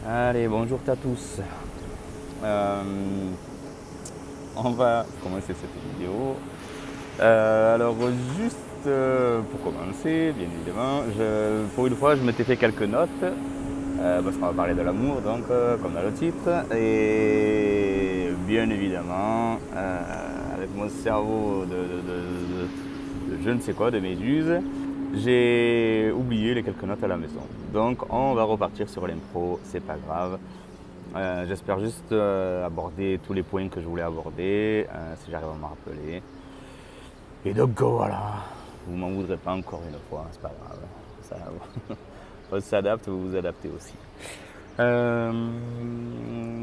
Allez, bonjour à tous. Euh, on va commencer cette vidéo. Alors, juste pour commencer, bien évidemment, pour une fois, je m'étais fait quelques notes parce qu'on va parler de l'amour, donc, comme dans le titre. Et bien évidemment, avec mon cerveau de je ne sais quoi, de méduse, j'ai oublié les quelques notes à la maison. Donc, on va repartir sur l'impro, c'est pas grave. J'espère juste aborder tous les points que je voulais aborder, si j'arrive à m'en rappeler. Et donc voilà, vous m'en voudrez pas encore une fois, c'est pas grave. Ça, on s'adapte, vous vous adaptez aussi. Euh,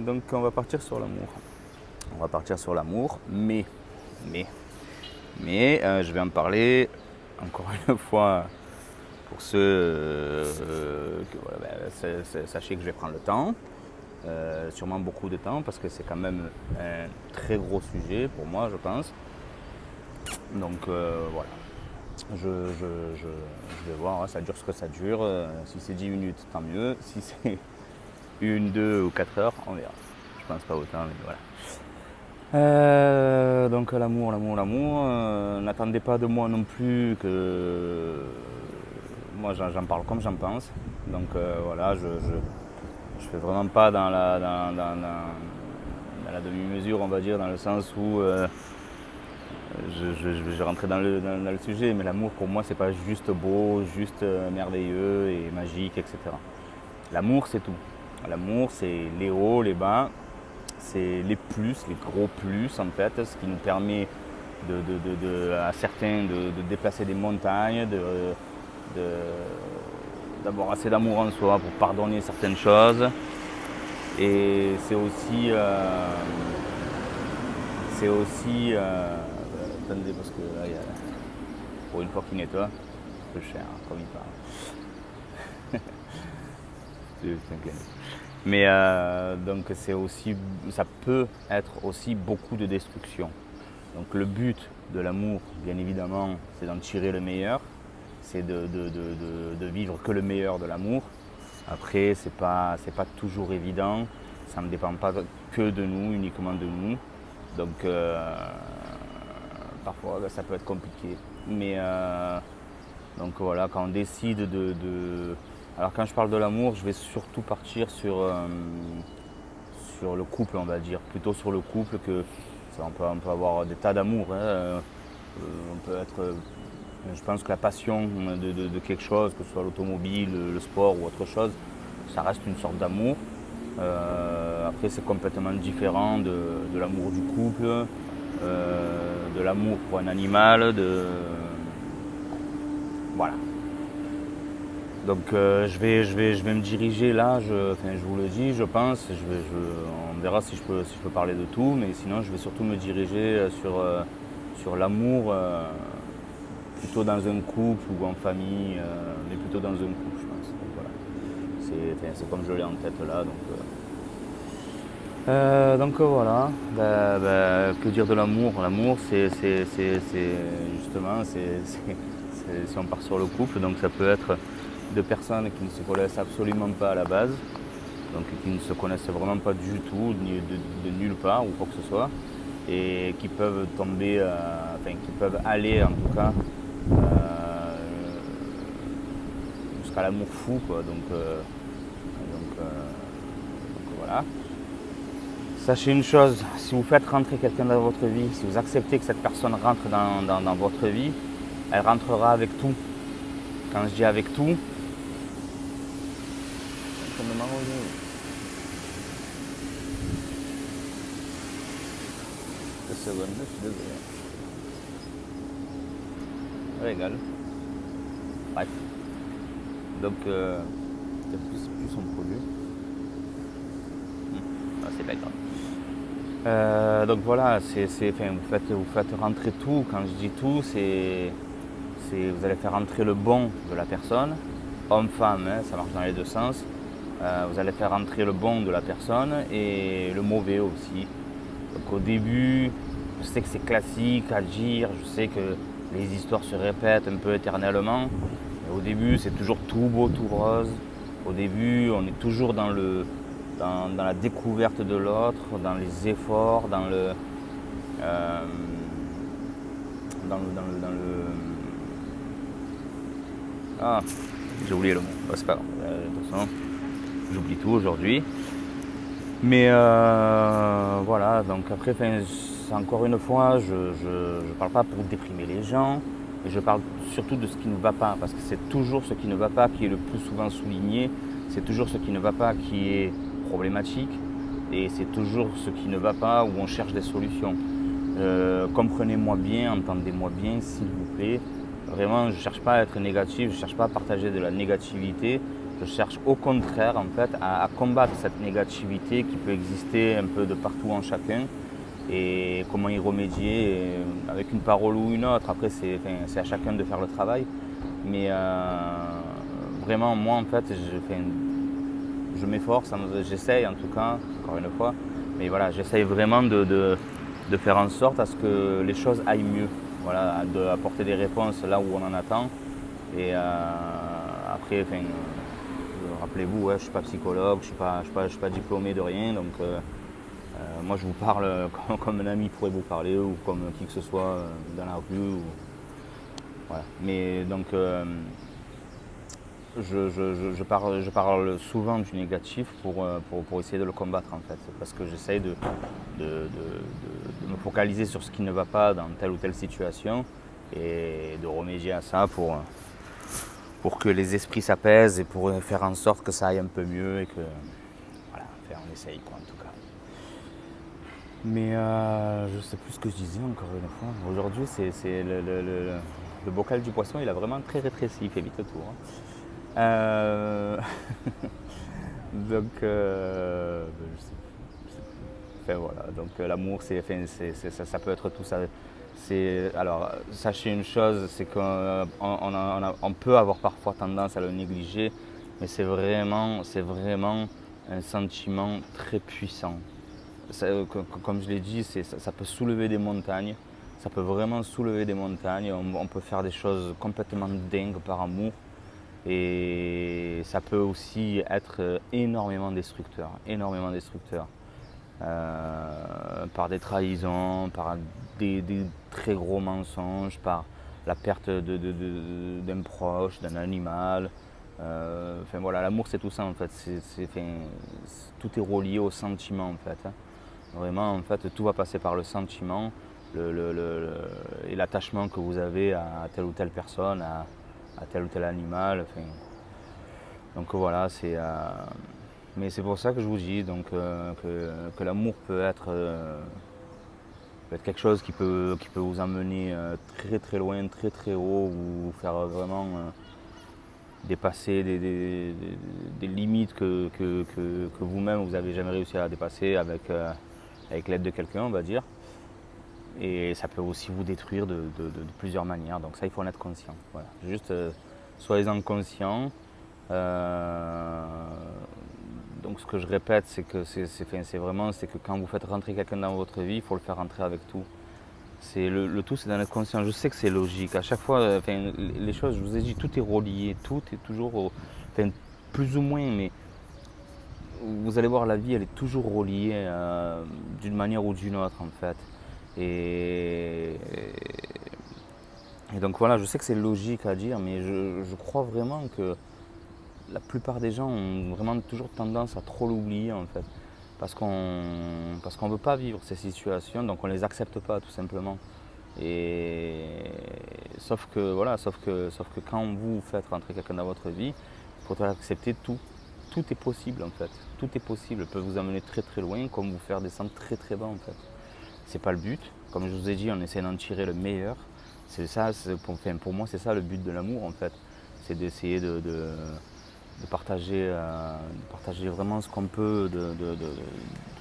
donc on va partir sur l'amour. On va partir sur l'amour, mais, je vais en parler encore une fois pour ceux que voilà, sachez que je vais prendre le temps. Sûrement beaucoup de temps parce que c'est quand même un très gros sujet pour moi, je pense. Donc voilà, je vais voir, ça dure ce que ça dure. Si c'est 10 minutes, tant mieux. Si c'est 1, 2 ou 4 heures, on verra. Je pense pas autant, mais voilà. Donc l'amour. N'attendez pas de moi non plus que moi j'en parle comme j'en pense. Donc voilà, je fais vraiment pas dans la demi-mesure, on va dire, dans le sens où je vais rentrer dans le sujet, mais l'amour pour moi c'est pas juste beau, juste merveilleux et magique, etc. L'amour c'est tout. L'amour c'est les hauts, les bas, c'est les plus, les gros plus en fait, ce qui nous permet à certains de déplacer des montagnes, d'avoir assez d'amour en soi pour pardonner certaines choses. Et c'est aussi, attendez parce que là il y a, pour une fois qu'il nettoie, un peu cher comme il parle. C'est un clin d'œil. Mais donc c'est aussi, ça peut être aussi beaucoup de destruction. Donc le but de l'amour, bien évidemment, c'est d'en tirer le meilleur, c'est de vivre que le meilleur de l'amour. Après, c'est pas toujours évident, ça ne dépend pas que de nous, uniquement de nous. Donc parfois ça peut être compliqué. Mais donc voilà, quand on décide Alors quand je parle de l'amour, je vais surtout partir sur le couple, on va dire. Plutôt sur le couple que on peut avoir des tas d'amour. Hein. On peut être. Je pense que la passion de quelque chose, que ce soit l'automobile, le sport ou autre chose, ça reste une sorte d'amour. Après, c'est complètement différent de l'amour du couple, de l'amour pour un animal, voilà. Donc je vais me diriger là, je vous le dis, je pense, on verra si je peux parler de tout, mais sinon je vais surtout me diriger sur l'amour, plutôt dans un couple ou en famille, mais plutôt dans un couple, je pense. Donc, voilà. C'est comme je l'ai en tête là. Donc voilà, que dire de l'amour? L'amour, c'est justement, si on part sur le couple, donc ça peut être de personnes qui ne se connaissent absolument pas à la base, donc qui ne se connaissent vraiment pas du tout, ni de nulle part ou quoi que ce soit, et qui peuvent tomber, qui peuvent aller en tout cas jusqu'à l'amour fou, quoi. Donc voilà. Sachez une chose, si vous faites rentrer quelqu'un dans votre vie, si vous acceptez que cette personne rentre dans votre vie, elle rentrera avec tout. Quand je dis avec tout, ça me m'arrange. Deux secondes, je suis désolé. Régale. Bref. Donc, plus on produit. C'est pas grave. Donc voilà, vous faites rentrer tout. Quand je dis tout, vous allez faire rentrer le bon de la personne, homme-femme, hein, ça marche dans les deux sens. Vous allez faire rentrer le bon de la personne et le mauvais aussi. Donc au début, je sais que c'est classique à dire, je sais que les histoires se répètent un peu éternellement. Mais au début, c'est toujours tout beau, tout rose. Au début, on est toujours dans le dans la découverte de l'autre, dans les efforts, euh, ah, j'ai oublié le mot, bah, c'est pas grave, de toute façon, j'oublie tout aujourd'hui. Mais voilà, donc après, encore une fois, je ne parle pas pour déprimer les gens, mais je parle surtout de ce qui ne va pas, parce que c'est toujours ce qui ne va pas qui est le plus souvent souligné, c'est toujours ce qui ne va pas qui est problématique, et c'est toujours ce qui ne va pas où on cherche des solutions. Comprenez-moi bien, entendez-moi bien, s'il vous plaît. Vraiment, je ne cherche pas à être négatif, je ne cherche pas à partager de la négativité. Je cherche au contraire en fait à combattre cette négativité qui peut exister un peu de partout en chacun et comment y remédier avec une parole ou une autre. Après, c'est à chacun de faire le travail. Mais vraiment, moi en fait, je m'efforce, j'essaye en tout cas, encore une fois. Mais voilà, j'essaye vraiment de faire en sorte à ce que les choses aillent mieux. Voilà, d'apporter des réponses là où on en attend. Et après, rappelez-vous, ouais, je ne suis pas psychologue, je ne suis pas diplômé de rien. Donc moi, je vous parle comme un ami pourrait vous parler ou comme qui que ce soit dans la rue. Voilà. Mais donc, je parle souvent du négatif pour essayer de le combattre en fait. Parce que j'essaye de me focaliser sur ce qui ne va pas dans telle ou telle situation et de remédier à ça pour que les esprits s'apaisent et pour faire en sorte que ça aille un peu mieux et que voilà, on essaye quoi en tout cas. Mais je sais plus ce que je disais encore une fois. Aujourd'hui c'est le bocal du poisson, il a vraiment très rétréci, il fait vite le tour. Donc je sais plus. Enfin, voilà, donc l'amour ça peut être tout ça. Alors, sachez une chose, c'est qu'on peut avoir parfois tendance à le négliger, mais c'est vraiment un sentiment très puissant. Comme je l'ai dit, ça peut soulever des montagnes, ça peut vraiment soulever des montagnes, on peut faire des choses complètement dingues par amour, et ça peut aussi être énormément destructeur, par des trahisons, par des très gros mensonges, par la perte d'un proche, d'un animal. Enfin voilà, l'amour c'est tout ça en fait. Tout est relié au sentiment en fait. Vraiment en fait, tout va passer par le sentiment et l'attachement que vous avez à telle ou telle personne, à tel ou tel animal. Enfin, donc voilà, mais c'est pour ça que je vous dis donc, que l'amour peut être quelque chose qui peut vous emmener très très loin, très très haut, vous faire vraiment dépasser des limites que vous-même vous n'avez jamais réussi à dépasser avec l'aide de quelqu'un, on va dire. Et ça peut aussi vous détruire de plusieurs manières, donc ça il faut en être conscient. Voilà. Juste soyez-en conscient. Donc ce que je répète, c'est que c'est que quand vous faites rentrer quelqu'un dans votre vie, il faut le faire rentrer avec tout. Le tout, c'est d'en être conscient. Je sais que c'est logique. À chaque fois, les choses, je vous ai dit, tout est relié, tout est toujours, plus ou moins, mais vous allez voir, la vie, elle est toujours reliée d'une manière ou d'une autre, en fait. Et donc voilà, je sais que c'est logique à dire, mais je crois vraiment que la plupart des gens ont vraiment toujours tendance à trop l'oublier en fait. Parce qu'on ne veut pas vivre ces situations, donc on ne les accepte pas tout simplement. Sauf que quand vous faites rentrer quelqu'un dans votre vie, il faut accepter tout. Tout est possible en fait. Tout est possible. Peut vous amener très très loin comme vous faire descendre très très bas en fait. C'est pas le but. Comme je vous ai dit, on essaie d'en tirer le meilleur. C'est ça, pour moi c'est ça le but de l'amour en fait. C'est d'essayer de partager vraiment ce qu'on peut de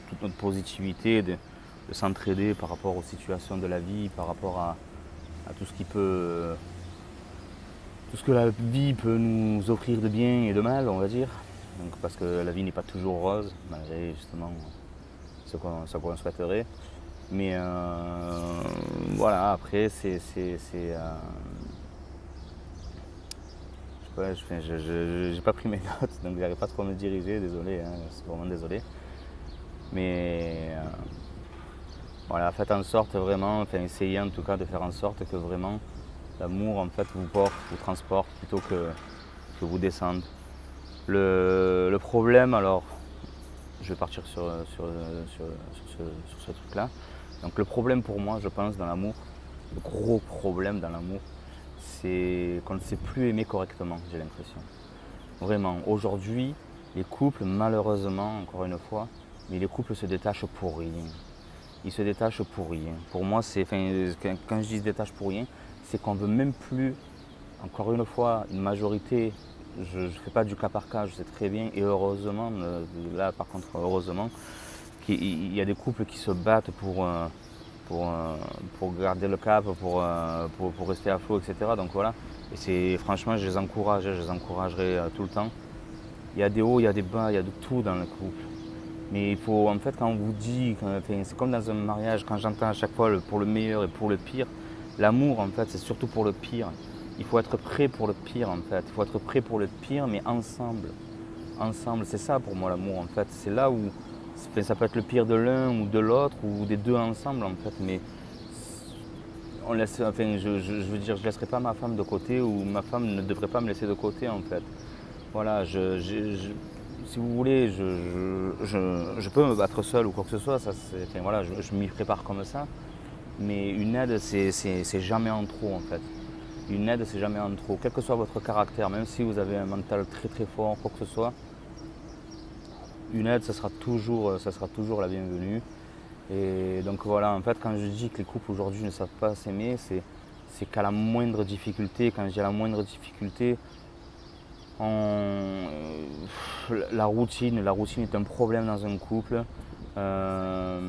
toute notre positivité, de s'entraider par rapport aux situations de la vie, par rapport à tout ce tout ce que la vie peut nous offrir de bien et de mal, on va dire. Donc, parce que la vie n'est pas toujours rose, malgré justement ce qu'on souhaiterait. Mais voilà, après, je Ouais, j'ai pas pris mes notes, donc j'arrive pas trop à me diriger, désolé, hein, je suis vraiment désolé. Mais voilà, faites en sorte vraiment, enfin essayez en tout cas de faire en sorte que vraiment l'amour en fait vous porte, vous transporte plutôt que vous descende. Le problème alors, je vais partir sur ce truc-là. Donc le problème pour moi, je pense, dans l'amour, le gros problème dans l'amour, c'est qu'on ne sait plus aimer correctement, j'ai l'impression. Vraiment, aujourd'hui, les couples, malheureusement, encore une fois, mais les couples se détachent pour rien. Ils se détachent pour rien. Pour moi, c'est, enfin, quand je dis se détachent pour rien, c'est qu'on ne veut même plus, encore une fois, une majorité, je ne fais pas du cas par cas, je sais très bien, et heureusement, là par contre, heureusement, qu'il y a des couples qui se battent pour, euh, pour garder le cap, pour rester à flot, etc. Donc voilà, et c'est franchement, je les encourage, je les encouragerai tout le temps. Il y a des hauts, il y a des bas, il y a de tout dans le couple. Mais il faut, en fait, quand on vous dit, enfin, c'est comme dans un mariage, quand j'entends à chaque fois pour le meilleur et pour le pire, l'amour, en fait, c'est surtout pour le pire. Il faut être prêt pour le pire, en fait. Il faut être prêt pour le pire, mais ensemble. Ensemble, c'est ça pour moi l'amour, en fait. C'est là où enfin, ça peut être le pire de l'un ou de l'autre, ou des deux ensemble, en fait. Mais on laisse, enfin, je veux dire, je ne laisserai pas ma femme de côté, ou ma femme ne devrait pas me laisser de côté, en fait. Voilà, si vous voulez, je peux me battre seul ou quoi que ce soit, ça, enfin, voilà, je m'y prépare comme ça. Mais une aide, c'est jamais en trop en fait. Une aide, c'est jamais en trop. Quel que soit votre caractère, même si vous avez un mental très très fort, quoi que ce soit, une aide, ça sera toujours la bienvenue. Et donc voilà, en fait, quand je dis que les couples aujourd'hui ne savent pas s'aimer, c'est qu'à la moindre difficulté, quand je dis à la moindre difficulté, la routine est un problème dans un couple. Euh,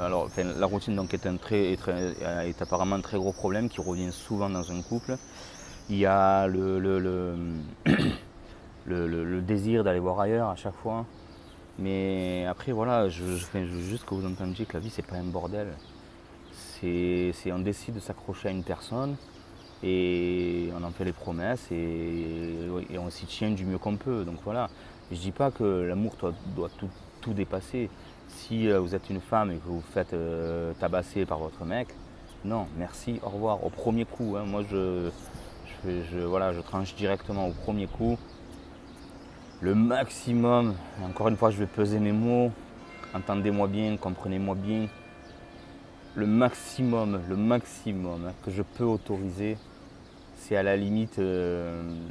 alors, enfin, la routine donc, est apparemment un très gros problème qui revient souvent dans un couple. Il y a le désir d'aller voir ailleurs à chaque fois. Mais après, voilà, enfin, je veux juste que vous entendiez que la vie, c'est pas un bordel. On décide de s'accrocher à une personne et on en fait les promesses et on s'y tient du mieux qu'on peut. Donc voilà, je dis pas que l'amour doit tout dépasser. Si vous êtes une femme et que vous vous faites tabasser par votre mec, non, merci, au revoir, au premier coup. Hein. Moi, voilà, je tranche directement au premier coup. Le maximum, encore une fois, je vais peser mes mots, entendez-moi bien, comprenez-moi bien. Le maximum hein, que je peux autoriser, c'est à la limite une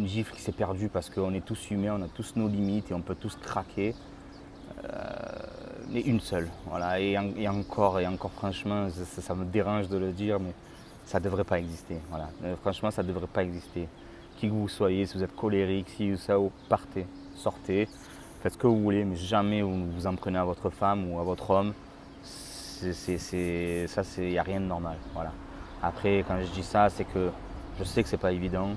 gifle qui s'est perdue parce qu'on est tous humains, on a tous nos limites et on peut tous craquer. Mais une seule, voilà. Et encore franchement, ça me dérange de le dire, mais ça ne devrait pas exister. Voilà. Franchement, ça ne devrait pas exister. Qui que vous soyez, si vous êtes colérique, si ça, partez, sortez, faites ce que vous voulez, mais jamais vous vous en prenez à votre femme ou à votre homme. Il n'y a rien de normal. Voilà. Après, quand je dis ça, c'est que je sais que c'est pas évident.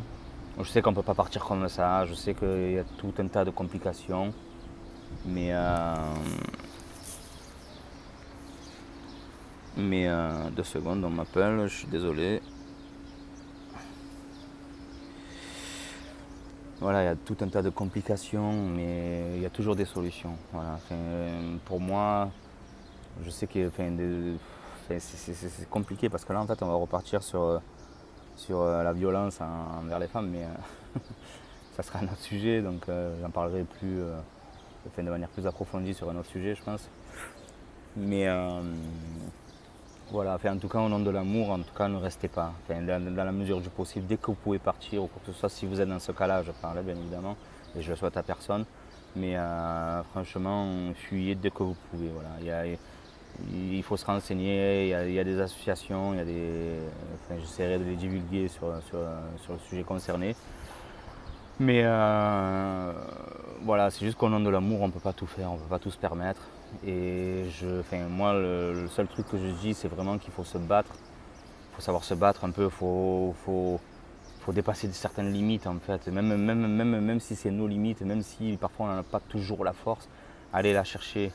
Je sais qu'on ne peut pas partir comme ça. Je sais qu'il y a tout un tas de complications. Mais 2 secondes, on m'appelle, je suis désolé. Voilà, il y a tout un tas de complications, mais il y a toujours des solutions. Voilà. Enfin, pour moi, je sais que c'est compliqué parce que là, en fait, on va repartir sur la violence envers les femmes, mais ça sera un autre sujet, donc j'en parlerai de manière plus approfondie sur un autre sujet, je pense. Mais voilà, enfin, en tout cas, au nom de l'amour, en tout cas, ne restez pas. Enfin, dans la mesure du possible, dès que vous pouvez partir ou quoi que ce soit, si vous êtes dans ce cas-là, je parle bien évidemment, et je le souhaite à personne. Mais franchement, fuyez dès que vous pouvez. Voilà. Il faut se renseigner, il y a des associations, enfin, j'essaierai de les divulguer sur le sujet concerné. Mais voilà, c'est juste qu'au nom de l'amour, on ne peut pas tout faire, on ne peut pas tout se permettre. Et moi, le seul truc que je dis, c'est vraiment qu'il faut se battre. Il faut savoir se battre un peu, il faut dépasser certaines limites en fait. Même si c'est nos limites, même si parfois on n'en a pas toujours la force, aller la chercher.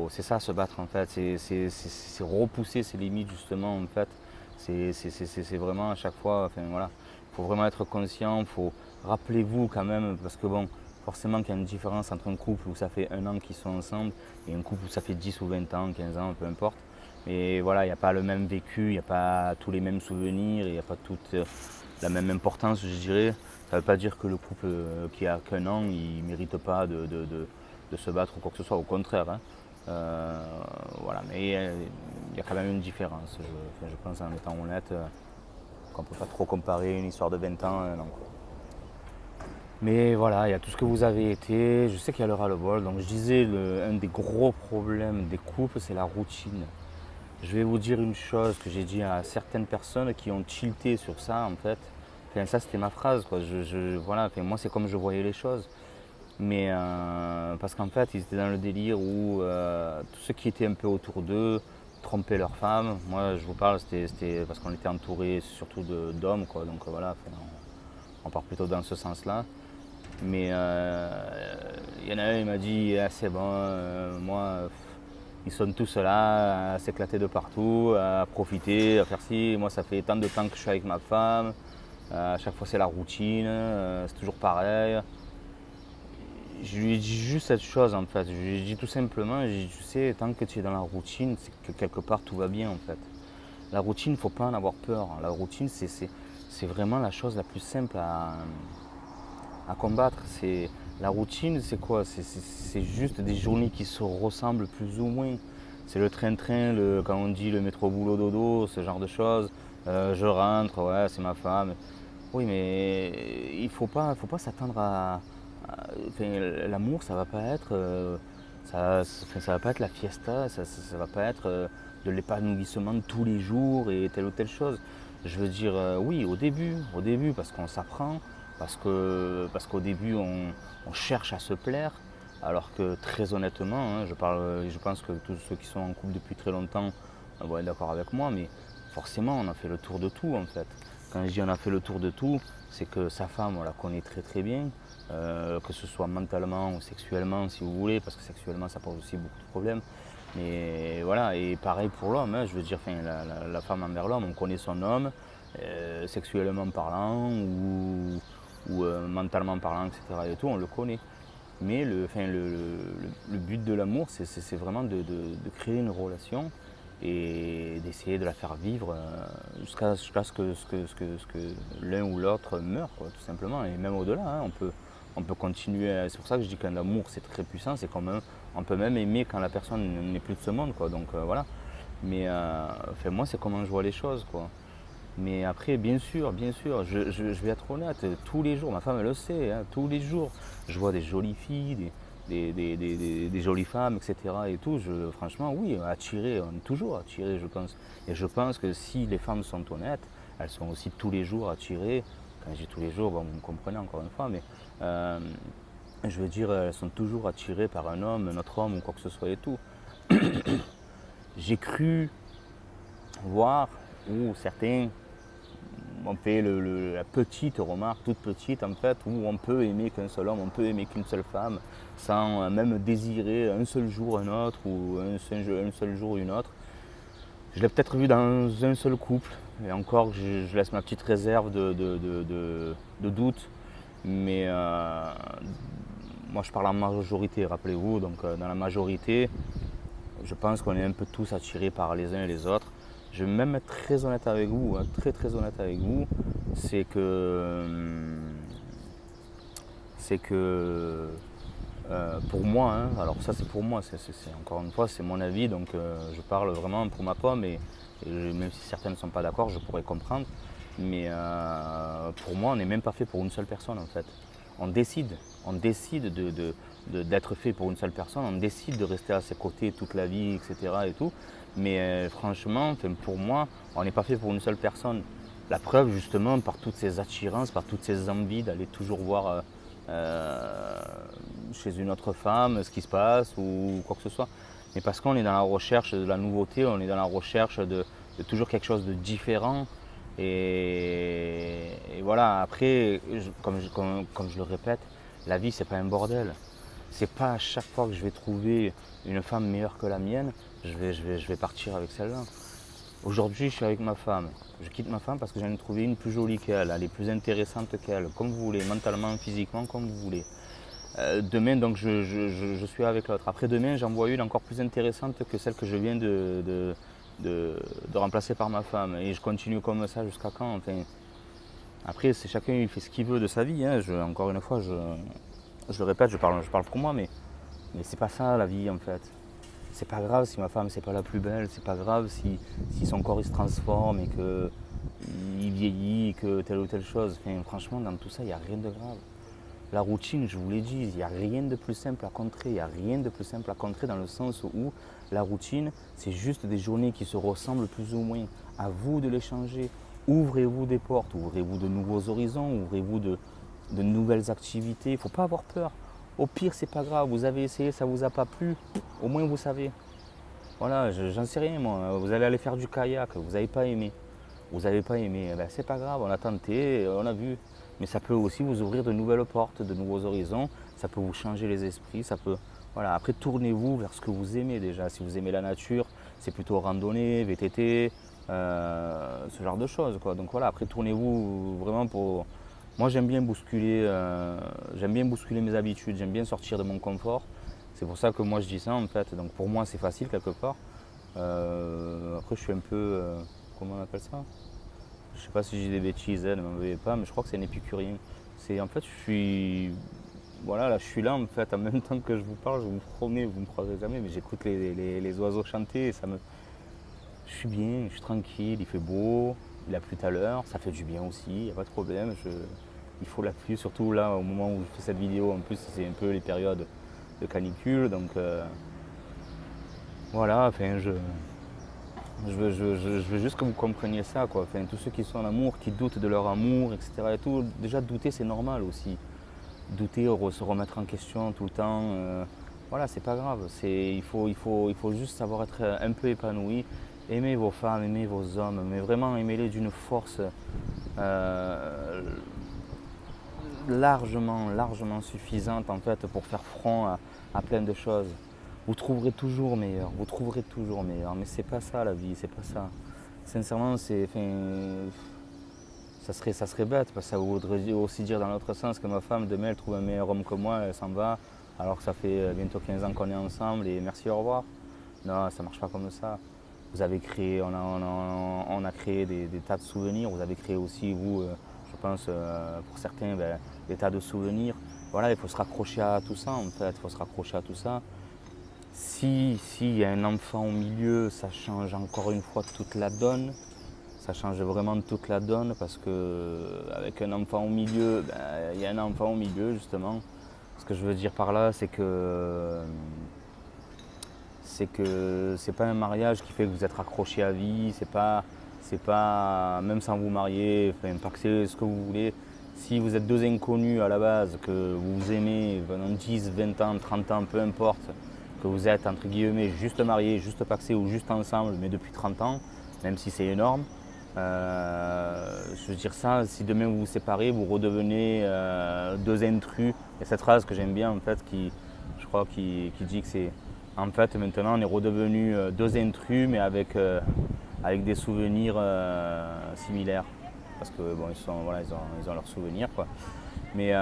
C'est ça se battre en fait, c'est repousser ses limites justement en fait. C'est vraiment à chaque fois, enfin voilà, il faut vraiment être conscient, rappelez-vous quand même, parce que bon, forcément qu'il y a une différence entre un couple où ça fait 1 an qu'ils sont ensemble et un couple où ça fait 10 ou 20 ans, 15 ans, peu importe. Mais voilà, il n'y a pas le même vécu, il n'y a pas tous les mêmes souvenirs, il n'y a pas toute la même importance, je dirais. Ça ne veut pas dire que le couple qui a qu'un an, il ne mérite pas de se battre ou quoi que ce soit, au contraire, hein. Voilà, mais il y a quand même une différence. Je pense en étant honnête qu'on ne peut pas trop comparer une histoire de 20 ans à un an, quoi. Mais voilà, il y a tout ce que vous avez été. Je sais qu'il y a le ras-le-bol. Donc je disais, un des gros problèmes des couples, c'est la routine. Je vais vous dire une chose que j'ai dit à certaines personnes qui ont tilté sur ça, en fait. Enfin, ça, c'était ma phrase, quoi. Voilà, enfin, moi, c'est comme je voyais les choses. Mais parce qu'en fait, ils étaient dans le délire où tous ceux qui étaient un peu autour d'eux trompaient leurs femmes. Moi, je vous parle, c'était parce qu'on était entouré surtout d'hommes, quoi. Donc voilà, enfin, on part plutôt dans ce sens-là. Mais il y en a un, il m'a dit, ah, c'est bon, moi, ils sont tous là à s'éclater de partout, à profiter, à faire ci. Moi, ça fait tant de temps que je suis avec ma femme. À chaque fois, c'est la routine, c'est toujours pareil. Je lui ai dit juste cette chose en fait. Je lui ai dit tout simplement, j'ai dit, tu sais, tant que tu es dans la routine, c'est que quelque part tout va bien en fait. La routine, il ne faut pas en avoir peur. La routine, c'est vraiment la chose la plus simple à combattre. La routine, c'est quoi? C'est juste des journées qui se ressemblent plus ou moins. C'est le train-train, quand on dit le métro boulot dodo, ce genre de choses. Je rentre, ouais, c'est ma femme. Oui, mais il faut pas s'attendre enfin, l'amour, ça va pas être, ça va pas être la fiesta, ça va pas être de l'épanouissement de tous les jours et telle ou telle chose. Je veux dire, oui, au début, parce qu'on s'apprend, parce qu'au début, on cherche à se plaire, alors que très honnêtement, hein, je pense que tous ceux qui sont en couple depuis très longtemps vont être d'accord avec moi, mais forcément, on a fait le tour de tout en fait. Quand je dis on a fait le tour de tout, c'est que sa femme, on la connaît très très bien, que ce soit mentalement ou sexuellement si vous voulez, parce que sexuellement ça pose aussi beaucoup de problèmes. Mais voilà, et pareil pour l'homme, hein, je veux dire, enfin, la femme envers l'homme, on connaît son homme, sexuellement parlant ou mentalement parlant, etc. Et tout, on le connaît. Mais le but de l'amour, c'est vraiment de créer une relation et d'essayer de la faire vivre jusqu'à ce que l'un ou l'autre meure, quoi, tout simplement. Et même au-delà, hein, on peut continuer. C'est pour ça que je dis que l'amour, c'est très puissant. C'est quand même, on peut même aimer quand la personne n'est plus de ce monde, quoi. Donc voilà. Mais enfin, moi, c'est comment je vois les choses, quoi. Mais après, bien sûr, je vais être honnête, tous les jours, ma femme elle le sait, hein, tous les jours, je vois des jolies filles, des jolies femmes, etc. Et tout, franchement, oui, attiré, on est toujours attiré, je pense. Et je pense que si les femmes sont honnêtes, elles sont aussi tous les jours attirées. Quand je dis tous les jours, bon, vous me comprenez encore une fois, mais je veux dire, elles sont toujours attirées par un homme, un autre homme ou quoi que ce soit et tout. J'ai cru voir, ou certains on fait la petite remarque, toute petite en fait, où on peut aimer qu'un seul homme, on peut aimer qu'une seule femme, sans même désirer un seul jour un autre ou un seul jour une autre. Je l'ai peut-être vu dans un seul couple, et encore je laisse ma petite réserve de doute, mais moi je parle en majorité, rappelez-vous, donc dans la majorité, je pense qu'on est un peu tous attirés par les uns et les autres. Je vais même être très honnête avec vous, hein, très très honnête avec vous, c'est que pour moi, hein, alors ça c'est pour moi, c'est encore une fois c'est mon avis, donc je parle vraiment pour ma pomme et même si certains ne sont pas d'accord, je pourrais comprendre, mais pour moi on n'est même pas fait pour une seule personne en fait. On décide d'être fait pour une seule personne, on décide de rester à ses côtés toute la vie, etc. et tout. Mais franchement, pour moi, on n'est pas fait pour une seule personne. La preuve justement par toutes ces attirances, par toutes ces envies d'aller toujours voir chez une autre femme ce qui se passe ou quoi que ce soit. Mais parce qu'on est dans la recherche de la nouveauté, on est dans la recherche de toujours quelque chose de différent. Et voilà, après, comme je le répète, la vie c'est pas un bordel. C'est pas à chaque fois que je vais trouver une femme meilleure que la mienne, je vais partir avec celle-là. Aujourd'hui, je suis avec ma femme. Je quitte ma femme parce que j'en ai trouvé une plus jolie qu'elle, elle est plus intéressante qu'elle, comme vous voulez, mentalement, physiquement, comme vous voulez. Demain, donc, je suis avec l'autre. Après demain, j'en vois une encore plus intéressante que celle que je viens de remplacer par ma femme. Et je continue comme ça jusqu'à quand, enfin, après, c'est chacun il fait ce qu'il veut de sa vie. Hein. Encore une fois, je le répète, je parle pour moi, mais c'est pas ça la vie en fait. C'est pas grave si ma femme c'est pas la plus belle, c'est pas grave si son corps il se transforme et qu'il vieillit, et que telle ou telle chose. Enfin, franchement, dans tout ça, il n'y a rien de grave. La routine, je vous l'ai dit, il n'y a rien de plus simple à contrer. Il n'y a rien de plus simple à contrer dans le sens où la routine, c'est juste des journées qui se ressemblent plus ou moins. À vous de les changer. Ouvrez-vous des portes, ouvrez-vous de nouveaux horizons, ouvrez-vous de nouvelles activités. Il ne faut pas avoir peur. Au pire, c'est pas grave. Vous avez essayé, ça ne vous a pas plu. Au moins, vous savez. Voilà, j'en sais rien moi. Vous allez aller faire du kayak, vous n'avez pas aimé. Vous n'avez pas aimé, eh ben, c'est pas grave, on a tenté, on a vu. Mais ça peut aussi vous ouvrir de nouvelles portes, de nouveaux horizons. Ça peut vous changer les esprits. Ça peut, voilà. Après, tournez-vous vers ce que vous aimez déjà. Si vous aimez la nature, c'est plutôt randonnée, VTT, ce genre de choses, quoi. Donc voilà, après, tournez-vous vraiment pour. Moi, j'aime bien bousculer mes habitudes. J'aime bien sortir de mon confort. C'est pour ça que moi je dis ça en fait. Donc pour moi, c'est facile quelque part. Après, je suis un peu. Comment on appelle ça? Je sais pas si j'ai des bêtises, ne m'en veuillez pas, mais je crois que c'est un épicurien. C'est en fait, je suis. Voilà, là, je suis là en fait, en même temps que je vous parle, je vous promets, vous ne me croirez jamais, mais j'écoute les oiseaux chanter et ça me. Je suis bien, je suis tranquille, il fait beau, il a plu tout à l'heure, ça fait du bien aussi, il n'y a pas de problème. Il faut la pluie, surtout là, au moment où je fais cette vidéo, en plus, c'est un peu les périodes de canicule, donc voilà, enfin, je veux juste que vous compreniez ça, quoi. Enfin, tous ceux qui sont en amour, qui doutent de leur amour, etc. Et tout, déjà douter c'est normal aussi. Douter, se remettre en question tout le temps, voilà, c'est pas grave. Il faut juste savoir être un peu épanoui. Aimez vos femmes, aimez vos hommes, mais vraiment aimez-les d'une force largement suffisante en fait pour faire front à plein de choses. Vous trouverez toujours meilleur, mais c'est pas ça la vie, c'est pas ça. Sincèrement, ça serait bête, parce que ça voudrait aussi dire dans l'autre sens que ma femme demain elle trouve un meilleur homme que moi, elle s'en va, alors que ça fait bientôt 15 ans qu'on est ensemble et merci, au revoir. Non, ça marche pas comme ça. Vous avez créé, on a créé des tas de souvenirs, vous avez créé aussi, vous, je pense, pour certains, des tas de souvenirs. Voilà, il faut se raccrocher à tout ça en fait, il faut se raccrocher à tout ça. S'il y a un enfant au milieu, ça change encore une fois toute la donne. Ça change vraiment toute la donne parce qu'avec un enfant au milieu, il y a un enfant au milieu justement. Ce que je veux dire par là, c'est pas un mariage qui fait que vous êtes raccroché à vie. C'est pas même sans vous marier, enfin, paxer ce que vous voulez. Si vous êtes deux inconnus à la base, que vous vous aimez pendant 10, 20 ans, 30 ans, peu importe, que vous êtes entre guillemets juste mariés, juste paxés ou juste ensemble, mais depuis 30 ans, même si c'est énorme, je veux dire ça, si demain vous vous séparez, vous redevenez deux intrus. Il y a cette phrase que j'aime bien en fait, je crois, qui dit que c'est en fait maintenant on est redevenus deux intrus, mais avec des souvenirs similaires. Parce que bon, ils ont leurs souvenirs quoi. Mais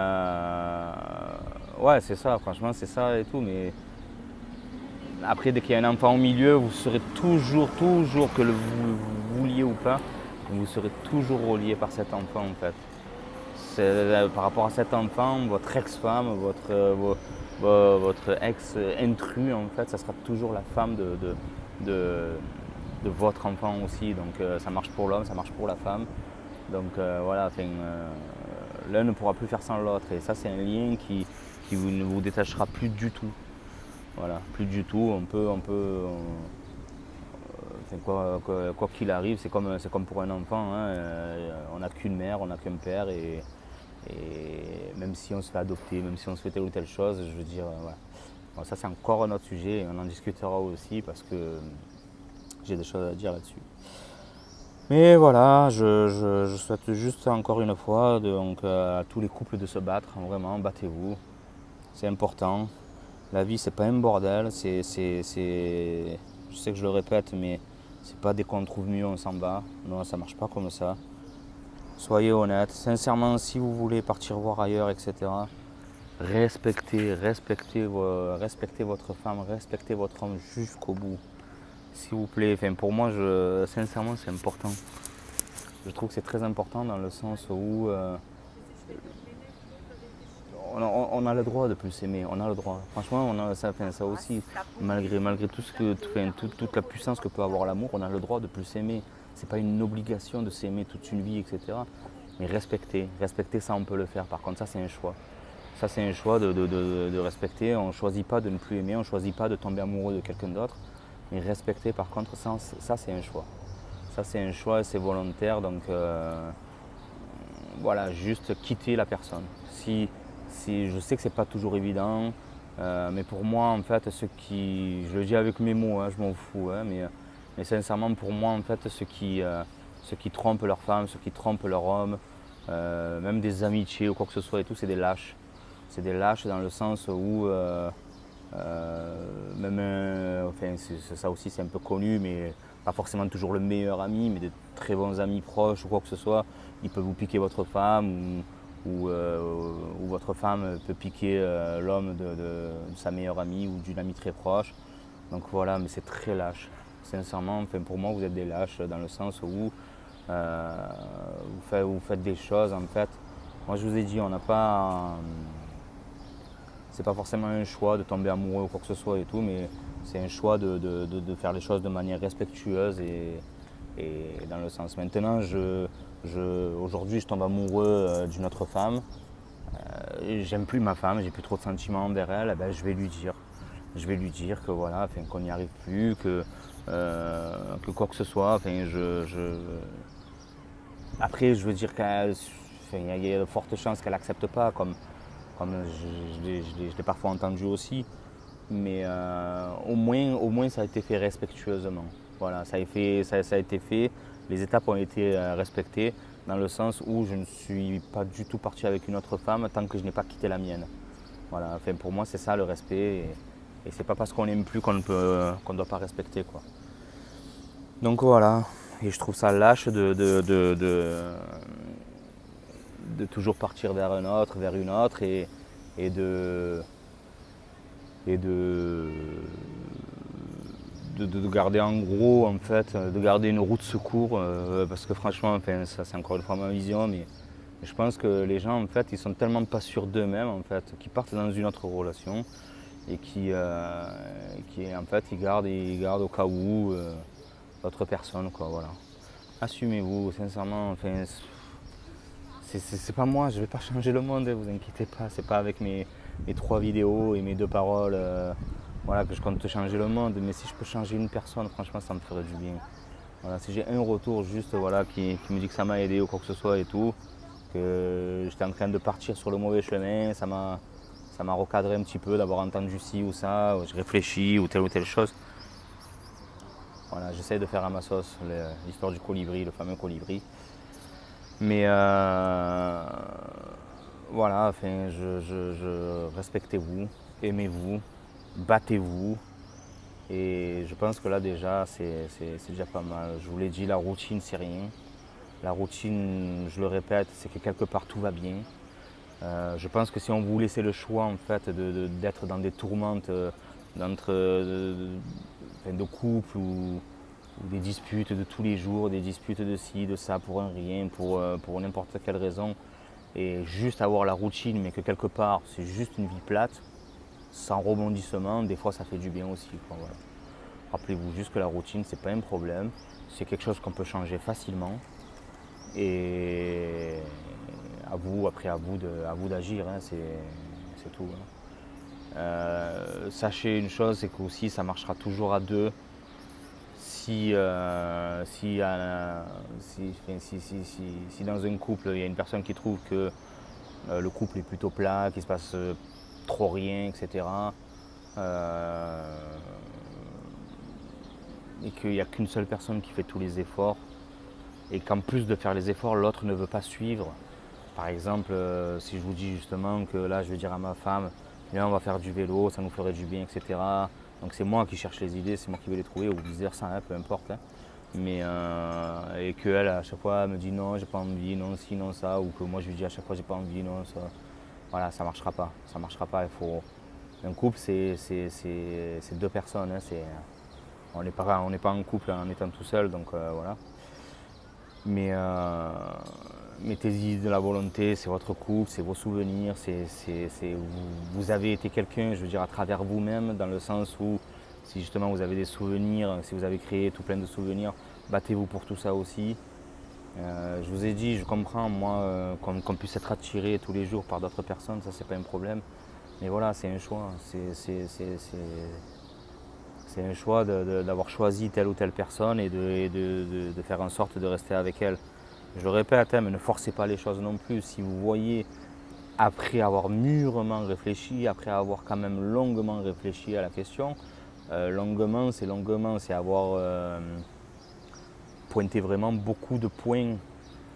ouais, c'est ça, franchement, c'est ça et tout. Mais après, dès qu'il y a un enfant au milieu, vous serez toujours, que vous vouliez ou pas, vous serez toujours relié par cet enfant en fait. Par rapport à cet enfant, votre ex-femme, votre ex-intrus en fait, ça sera toujours la femme de votre enfant aussi. Donc ça marche pour l'homme, ça marche pour la femme. Donc voilà, l'un ne pourra plus faire sans l'autre. Et ça, c'est un lien qui ne vous détachera plus du tout. Voilà, plus du tout. Quoi qu'il arrive, c'est comme pour un enfant. Hein, on n'a qu'une mère, on n'a qu'un père. Et même si on se fait adopter, même si on se fait telle ou telle chose, je veux dire, voilà. Bon, ça, c'est encore un autre sujet. Et on en discutera aussi parce que j'ai des choses à dire là-dessus. Mais voilà, je souhaite juste encore une fois donc, à tous les couples de se battre, vraiment, battez-vous, c'est important. La vie c'est pas un bordel, je sais que je le répète, mais C'est pas dès qu'on trouve mieux on s'en va. Non, ça marche pas comme ça. Soyez honnête. Sincèrement, si vous voulez partir voir ailleurs, etc., respectez votre femme, respectez votre homme jusqu'au bout. S'il vous plaît. Enfin, pour moi, sincèrement, c'est important. Je trouve que c'est très important dans le sens où on a le droit de plus s'aimer, on a le droit. Franchement, on a ça, ça aussi, malgré tout toute la puissance que peut avoir l'amour, on a le droit de plus s'aimer. C'est pas une obligation de s'aimer toute une vie, etc. Mais respecter ça, on peut le faire. Par contre, ça, c'est un choix. Ça, c'est un choix de respecter. On ne choisit pas de ne plus aimer, on ne choisit pas de tomber amoureux de quelqu'un d'autre. Mais respecter, par contre, ça c'est un choix. Ça, c'est un choix, c'est volontaire. Donc, voilà, juste quitter la personne. Si je sais que c'est pas toujours évident, mais pour moi, en fait, je le dis avec mes mots, hein, je m'en fous, hein, mais sincèrement, pour moi, en fait, ceux qui trompent leur femme, ceux qui trompent leur homme, même des amitiés ou quoi que ce soit et tout, c'est des lâches. C'est des lâches dans le sens où, enfin, ça aussi c'est un peu connu, mais pas forcément toujours le meilleur ami, mais de très bons amis proches ou quoi que ce soit, ils peuvent vous piquer votre femme ou votre femme peut piquer l'homme de sa meilleure amie ou d'une amie très proche. Donc voilà, mais c'est très lâche. Sincèrement, enfin, pour moi, vous êtes des lâches dans le sens où vous faites des choses en fait. Moi, je vous ai dit, on n'a pas. C'est pas forcément un choix de tomber amoureux ou quoi que ce soit et tout, mais c'est un choix de faire les choses de manière respectueuse et dans le sens. Maintenant, aujourd'hui, je tombe amoureux d'une autre femme. J'aime plus ma femme, j'ai plus trop de sentiments envers elle, eh ben, je vais lui dire. Je vais lui dire que voilà, enfin, qu'on n'y arrive plus, que quoi que ce soit. Enfin, Après, je veux dire qu'il y a de fortes chances qu'elle n'accepte pas, comme je l'ai parfois entendu aussi. Mais au moins ça a été fait respectueusement. Voilà, ça a été fait, les étapes ont été respectées dans le sens où je ne suis pas du tout parti avec une autre femme tant que je n'ai pas quitté la mienne. Voilà, enfin, pour moi c'est ça le respect et c'est pas parce qu'on n'aime plus qu'on ne doit pas respecter, quoi. Donc voilà, et je trouve ça lâche de toujours partir vers un autre, vers une autre et de garder en gros en fait, de garder une roue de secours parce que franchement, enfin, ça c'est encore une fois ma vision, mais je pense que les gens en fait ils sont tellement pas sûrs d'eux-mêmes en fait, qu'ils partent dans une autre relation et qui en fait ils gardent au cas où l'autre personne, quoi, voilà. Assumez-vous, sincèrement, enfin, c'est pas moi, je vais pas changer le monde, vous inquiétez pas, c'est pas avec mes 3 vidéos et mes 2 paroles voilà, que je compte changer le monde, mais si je peux changer une personne, franchement ça me ferait du bien. Voilà, si j'ai un retour juste voilà, qui me dit que ça m'a aidé ou quoi que ce soit et tout, que j'étais en train de partir sur le mauvais chemin, ça m'a recadré un petit peu d'avoir entendu ci ou ça, ou je réfléchis ou telle chose. Voilà, j'essaie de faire à ma sauce l'histoire du colibri, le fameux colibri. Mais voilà, enfin, respectez-vous, aimez-vous, battez-vous. Et je pense que là déjà, c'est déjà pas mal. Je vous l'ai dit, la routine, c'est rien. La routine, je le répète, c'est que quelque part tout va bien. Je pense que si on vous laissait le choix en fait d'être dans des tourmentes de couple ou des disputes de tous les jours, des disputes de ci, de ça, pour un rien, pour n'importe quelle raison, et juste avoir la routine, mais que quelque part c'est juste une vie plate, sans rebondissement, des fois ça fait du bien aussi, quoi, voilà. Rappelez-vous juste que la routine c'est pas un problème, c'est quelque chose qu'on peut changer facilement, et après à vous d'agir, hein, c'est tout, hein. Sachez une chose, c'est qu'aussi ça marchera toujours à deux. Si dans un couple il y a une personne qui trouve que le couple est plutôt plat, qu'il se passe trop rien, etc. Et qu'il n'y a qu'une seule personne qui fait tous les efforts, et qu'en plus de faire les efforts, l'autre ne veut pas suivre. Par exemple, si je vous dis justement que là, je vais dire à ma femme, viens, on va faire du vélo, ça nous ferait du bien, etc. Donc c'est moi qui cherche les idées, c'est moi qui vais les trouver, ou vice versa, hein, peu importe. Hein. et qu'elle à chaque fois me dit non, j'ai pas envie, non ci, non ça, ou que moi je lui dis à chaque fois j'ai pas envie, non ça. Voilà, ça marchera pas. Ça marchera pas. Un couple, c'est deux personnes. Hein, on n'est pas en couple en étant tout seul, donc voilà. Mais mettez-y de la volonté, c'est votre couple, c'est vos souvenirs, vous avez été quelqu'un, je veux dire, à travers vous-même, dans le sens où si justement vous avez des souvenirs, si vous avez créé tout plein de souvenirs, battez-vous pour tout ça aussi. Je vous ai dit, je comprends, moi, qu'on puisse être attiré tous les jours par d'autres personnes, ça c'est pas un problème. Mais voilà, c'est un choix. C'est un choix d'avoir choisi telle ou telle personne et de faire en sorte de rester avec elle. Je le répète, hein, mais ne forcez pas les choses non plus. Si vous voyez, après avoir mûrement réfléchi, après avoir quand même longuement réfléchi à la question, longuement, c'est avoir pointé vraiment beaucoup de points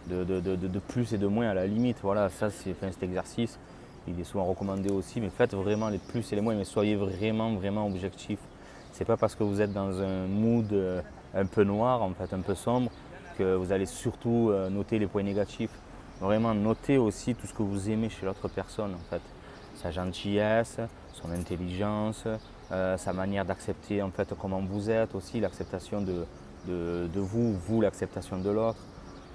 de plus et de moins à la limite. Voilà, ça c'est cet exercice, il est souvent recommandé aussi, mais faites vraiment les plus et les moins, mais soyez vraiment objectif. C'est pas parce que vous êtes dans un mood un peu noir, en fait, un peu sombre, que vous allez surtout noter les points négatifs. Vraiment, notez aussi tout ce que vous aimez chez l'autre personne, en fait. Sa gentillesse, son intelligence, sa manière d'accepter en fait comment vous êtes aussi, l'acceptation de vous l'acceptation de l'autre.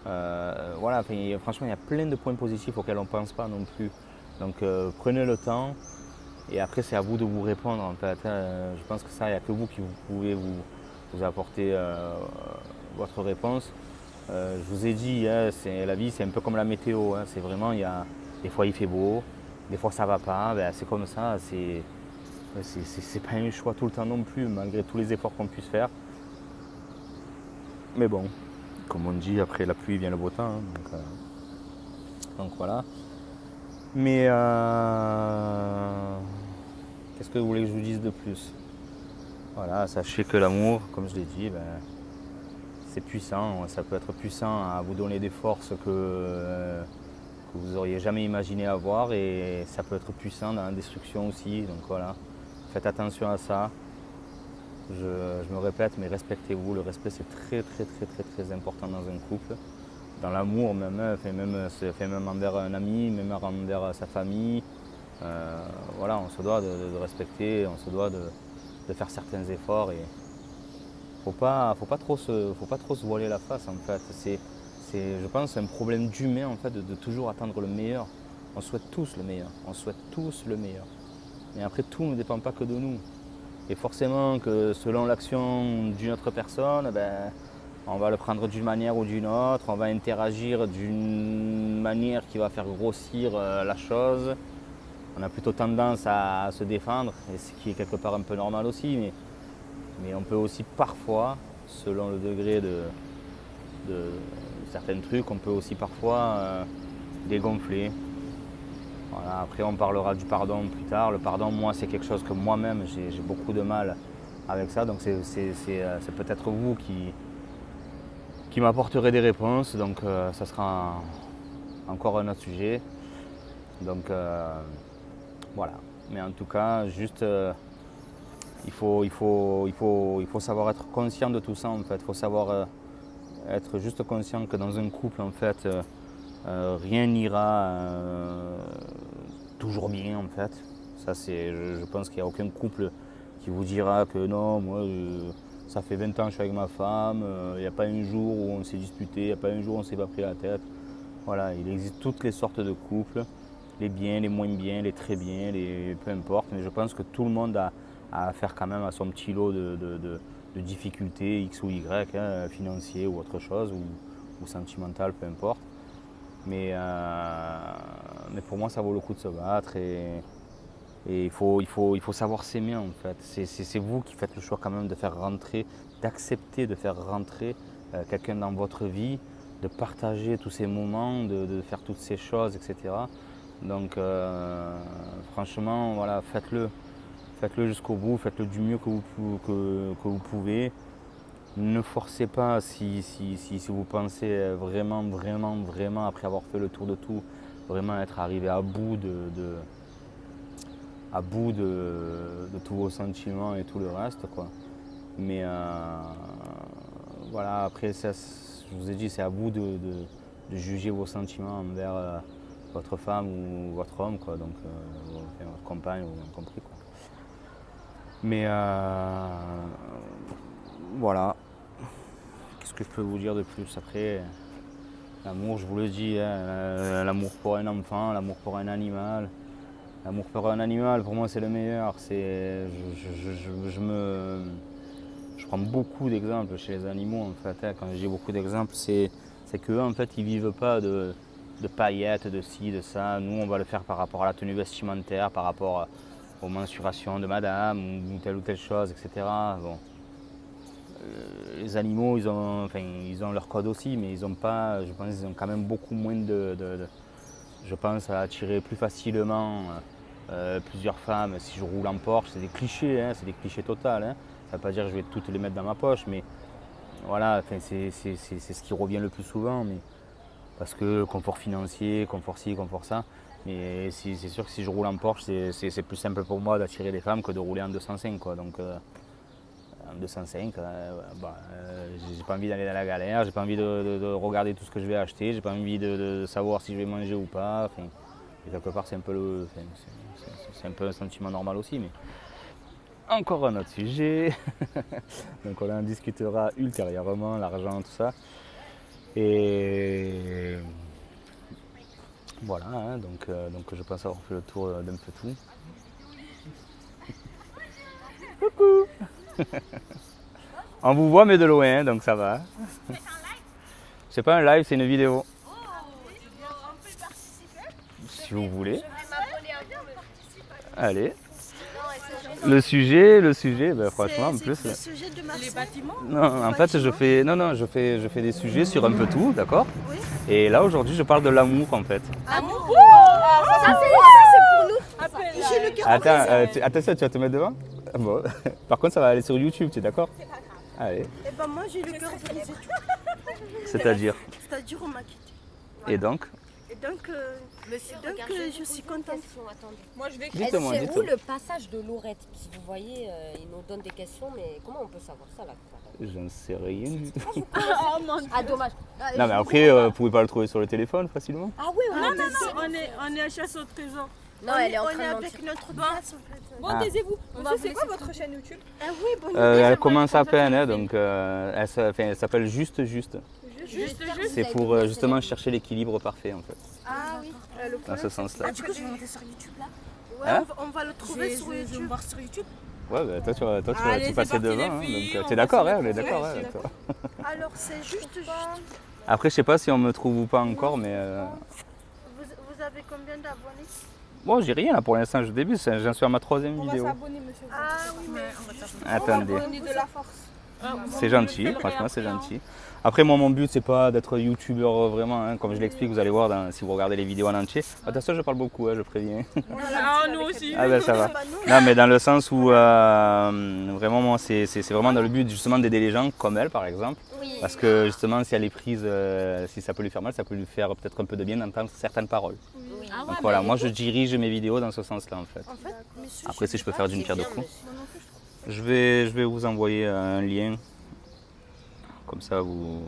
Voilà, franchement, il y a plein de points positifs auxquels on ne pense pas non plus. Donc prenez le temps et après c'est à vous de vous répondre en fait. Je pense que ça, il n'y a que vous qui pouvez vous apporter votre réponse. Je vous ai dit, hein, la vie c'est un peu comme la météo. Hein, c'est vraiment, des fois il fait beau, des fois ça va pas, ben, c'est comme ça. C'est pas un choix tout le temps non plus, malgré tous les efforts qu'on puisse faire. Mais bon, comme on dit, après la pluie vient le beau temps. Hein, donc voilà. Mais qu'est-ce que vous voulez que je vous dise de plus? Voilà, sachez que l'amour, comme je l'ai dit, ben, c'est puissant. Ça peut être puissant à vous donner des forces que vous n'auriez jamais imaginé avoir, et ça peut être puissant dans la destruction aussi. Donc voilà, faites attention à ça. Je me répète, mais respectez-vous. Le respect, c'est très important dans un couple. Dans l'amour même, hein, même envers un ami, même envers sa famille. Voilà, on se doit de respecter, on se doit de faire certains efforts. Et faut pas trop se voiler la face en fait. Je pense, un problème d'humain en fait de toujours attendre le meilleur. On souhaite tous le meilleur, on souhaite tous le meilleur. Mais après, tout ne dépend pas que de nous. Et forcément que selon l'action d'une autre personne, ben, on va le prendre d'une manière ou d'une autre, on va interagir d'une manière qui va faire grossir la chose. On a plutôt tendance à se défendre, et ce qui est quelque part un peu normal aussi, mais on peut aussi parfois, selon le degré de certains trucs, on peut aussi parfois dégonfler. Voilà, après on parlera du pardon plus tard. Le pardon, moi c'est quelque chose que moi-même j'ai beaucoup de mal avec ça, donc c'est peut-être vous qui m'apporterez des réponses, donc ça sera encore un autre sujet. Donc voilà, mais en tout cas, juste il faut savoir être conscient de tout ça en fait. Il faut savoir être juste conscient que dans un couple en fait, rien n'ira toujours bien en fait. Ça je pense qu'il n'y a aucun couple qui vous dira que non, moi ça fait 20 ans que je suis avec ma femme, il n'y a pas un jour où on s'est disputé, il n'y a pas un jour où on ne s'est pas pris la tête. Voilà, il existe toutes les sortes de couples, les bien, les moins bien, les très bien, peu importe, mais je pense que tout le monde a affaire quand même à son petit lot de difficultés X ou Y, hein, financiers ou autre chose, ou sentimentales, peu importe. Mais pour moi, ça vaut le coup de se battre, et il faut savoir s'aimer en fait. C'est vous qui faites le choix quand même de faire rentrer, d'accepter de faire rentrer quelqu'un dans votre vie, de partager tous ces moments, de faire toutes ces choses, etc. Donc franchement, voilà, faites-le. Faites-le jusqu'au bout, faites-le du mieux que vous pouvez. Ne forcez pas si vous pensez vraiment, après avoir fait le tour de tout, vraiment être arrivé à bout de tous vos sentiments et tout le reste, quoi. Mais voilà, après, ça, je vous ai dit, c'est à vous de juger vos sentiments envers votre femme ou votre homme, quoi, donc votre compagne, vous avez compris, quoi. Mais voilà, qu'est-ce que je peux vous dire de plus après? L'amour, je vous le dis, hein, l'amour pour un enfant, l'amour pour un animal. L'amour pour un animal, pour moi, c'est le meilleur. Je prends beaucoup d'exemples chez les animaux, en fait. Hein. Quand je dis beaucoup d'exemples, c'est qu'eux, en fait, ils ne vivent pas de paillettes, de ci, de ça. Nous, on va le faire par rapport à la tenue vestimentaire, par rapport aux mensurations de madame, ou telle chose, etc. Bon. Les animaux, ils ont leur code aussi, mais ils ont pas, je pense qu'ils ont quand même beaucoup moins je pense à attirer plus facilement plusieurs femmes si je roule en Porsche. C'est des clichés, hein, c'est des clichés totaux. Hein. Ça ne veut pas dire que je vais toutes les mettre dans ma poche, mais voilà, c'est ce qui revient le plus souvent. Mais parce que confort financier, confort ci, confort ça. Mais c'est sûr que si je roule en Porsche, c'est plus simple pour moi d'attirer des femmes que de rouler en 205, quoi. Donc, en 205, j'ai pas envie d'aller dans la galère, j'ai pas envie de regarder tout ce que je vais acheter, j'ai pas envie de savoir si je vais manger ou pas. Enfin, et quelque part, c'est un peu un sentiment normal aussi. Mais encore un autre sujet. Donc on en discutera ultérieurement, l'argent, tout ça. Et voilà, hein, donc je pense avoir fait le tour d'un peu tout. Coucou. On vous voit mais de loin, donc ça va. C'est pas un live, c'est une vidéo. Si vous voulez. Allez. Le sujet, ben franchement, en plus. Le sujet de Marseille. Les bâtiments. Non, en fait, je fais des sujets sur un peu tout, d'accord. Oui. Et là, aujourd'hui, je parle de l'amour, en fait. Amour. Ça, c'est pour nous. J'ai le cœur. Attends, attention, tu vas te mettre devant. Bon. Par contre, ça va aller sur YouTube, tu es d'accord? Allez. Eh ben moi, j'ai le cœur brisé. C'est-à-dire? C'est-à-dire, on m'a quitté. Et donc? Et donc, je suis contente. Moi, je vais C'est où le passage de Lorette? Si vous voyez, il nous donne des questions, mais comment on peut savoir ça là? J'en sais rien du tout. Ah, dommage. Non, mais après, vous pouvez pas le trouver sur le téléphone facilement? Ah oui, On est à chasse au trésor. Non, elle est en train de avec notre place, en fait. Bon, taisez-vous. C'est quoi votre chaîne YouTube? Ah oui, bonne idée. Elle commence à peine, hein, donc elle s'appelle Juste. C'est pour justement chercher l'équilibre parfait, en fait. Ah oui. Dans ce sens-là. Ah, du coup, je vais monter sur YouTube là. Ouais, Hein on va le trouver sur YouTube. Je vais voir sur YouTube. Ouais, bah, toi, Allez, tu passais c'est parti, devant, les filles, donc on t'es va d'accord, se hein, on est retrouver, d'accord. je suis Avec toi. Alors, c'est juste. Après, je sais pas si on me trouve ou pas encore, mais Vous avez combien d'abonnés? bon, j'ai rien là pour l'instant, je débute, j'en suis à ma 3e On va vidéo. s'abonner, monsieur. Ah oui, mais. Attendez, On est de la force. c'est gentil, franchement, c'est gentil. Après, moi, mon but, c'est pas d'être youtubeur vraiment, hein, comme je l'explique, vous allez voir si vous regardez les vidéos en entier. Attention, je parle beaucoup, hein, je préviens. Ah, nous aussi. Ah ben ça va. Non, mais dans le sens où vraiment, moi, c'est vraiment dans le but justement d'aider les gens, comme elle par exemple. Oui. Parce que justement, si elle est prise, si ça peut lui faire mal, ça peut lui faire peut-être un peu de bien d'entendre certaines paroles. Oui. Donc voilà, moi je dirige mes vidéos dans ce sens-là en fait. En fait, monsieur, Après, si je peux faire d'une pierre deux bien, coups. monsieur. Je vais vous envoyer un lien. Comme ça, vous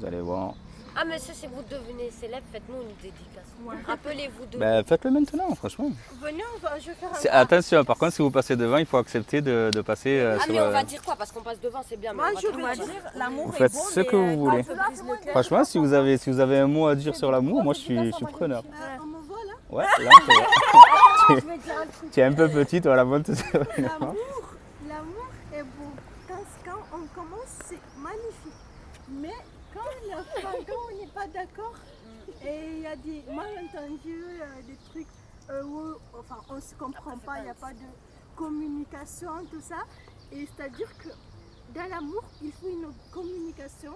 allez voir. Ah, monsieur, si vous devenez célèbre, faites-nous une dédicace. Rappelez-vous de. Ben, faites-le maintenant, franchement. venez, je vais faire un. Attention, par contre, si vous passez devant, il faut accepter de passer Ah, sur mais on va dire quoi? Parce qu'on passe devant, c'est bien. Mais Moi, on va je pas vais dire. dire L'amour Vous est faites beau, ce que vous voulez. Franchement, si vous avez un mot à dire sur l'amour, moi je suis preneur. On me voit là. Ouais, là, tu es un peu petite, voilà, monte. L'amour est beau. Quand on commence, c'est magnifique. Mais quand on n'est pas d'accord, et il y a des malentendus, des trucs où on ne se comprend pas, il n'y a pas de communication, tout ça. Et c'est-à-dire que dans l'amour, il faut une communication.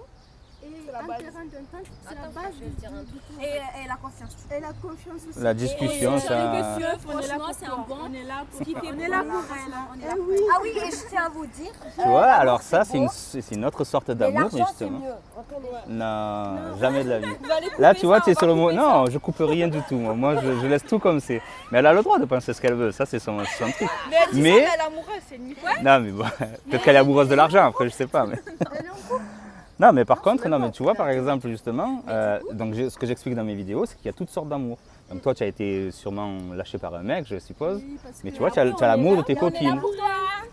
Et un terrain d'entente, c'est la base du tout. Et la confiance. Et la confiance aussi. La discussion, ça. Franchement, c'est un bon. On est là pour On est là pour elle. Eh oui. Ah oui, et je tiens à vous dire. Tu vois, alors ça, beau. c'est une autre sorte Mais d'amour, mais l'argent, c'est justement. mieux. Reconnaissez. Non, jamais de la vie. Vous allez couper Là, tu vois, ça, tu es on sur va le mot. couper Non, je coupe rien du tout. Moi, je laisse tout comme c'est. Mais elle a le droit de penser ce qu'elle veut. Ça, c'est son truc. Mais elle dit Mais- ça, elle est amoureuse, c'est une mytho. Non, mais bon, peut-être qu'elle est amoureuse de l'argent, après, je sais pas. Mais... Elle est en couple. Non, mais par contre, non, mais tu vois, par exemple, justement, donc ce que j'explique dans mes vidéos, c'est qu'il y a toutes sortes d'amour. Donc toi, tu as été sûrement lâché par un mec, je suppose. Oui, parce Mais que tu vois, tu as l'amour de tes copines.